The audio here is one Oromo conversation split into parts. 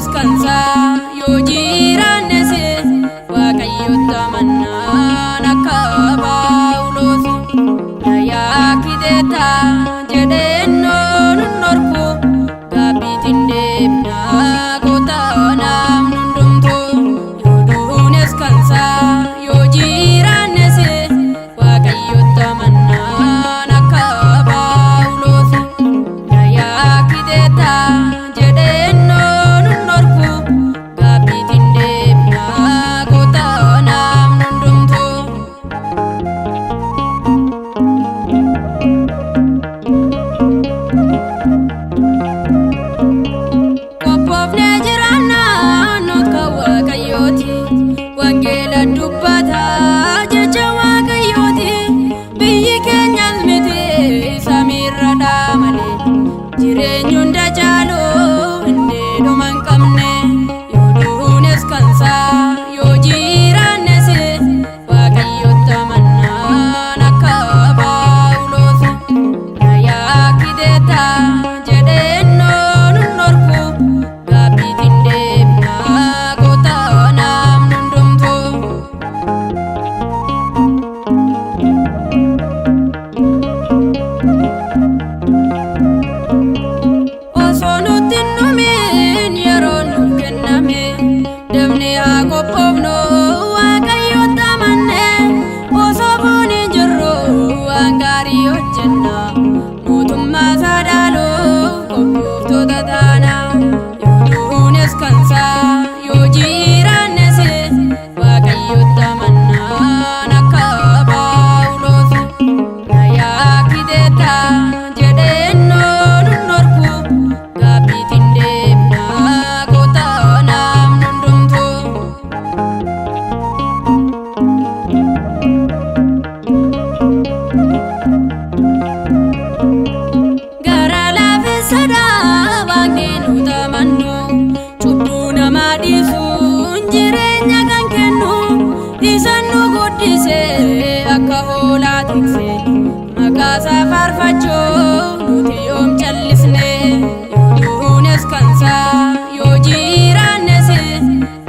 descansa yoo jiraannese waaqayyoota mannaan akka Phaawulos na yaakiteeta jedheennoon norku gaabbiitiin deemnaa gootaa namni hundumtuu yoo descansa yoo jiraannese waaqayyoota mannaan akka Phaawulos na yaakiteeta jedheennoon norku gaabbiitiin deemnaa gootaa namni hundumtuu. Qophoofnee jiraannaa nuti kan waaqayyooti wangeela dubbataa jecha waaqayyooti biyyi keenyas miti samiirra malee jireenyi hunda caalu inni dhuma hin qabne yoo descansa yoo jiraannese waaqayyoota mannaan akka Phaawulos na yaakiteeta jedheennoon norku gaabbiitiin deemnaa gootaa namni hundumtuu. Osoo nutti hin dhumin yeroo nuuf kenname dafnee haa qophoofnu waaqayyoota amannee osoo foon hin jirru waan gaarii hojjenna mootummaa isaa dhaaluuf qophooftoota taana yoo descansa yoo jiraannese waaqayyoota mannaan akka Phaawulos na yaakiteeta jedheennoon norku gaabbiitiin deemnaa gootaa namni hundumtuu. Gara laafessadhaa baangee nuti amannu cubbuu namaa dhiisuun jireenya kan kennu isaan nu guddisee akka hoolaa tiksee maqaa isaa faarfachuu nuti yoom callisne yoo descansa yoo jiraannese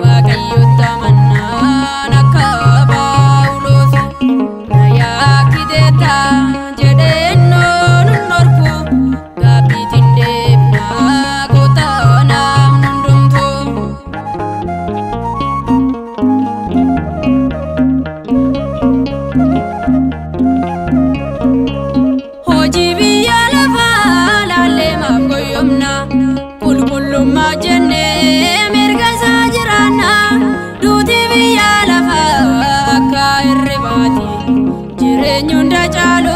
waaqayyoota mannaan akka Phaawulos na yaakiteeta jedheennoon norku gaabbiitiin deemnaa gootaa namni hundumtuu. Hojii biyya lafaa laallee maaf goyyomna qulqullummaa jennee mirga isaa jiraanna duuti biyya lafaa akka hirribaati jireenyi hunda caalu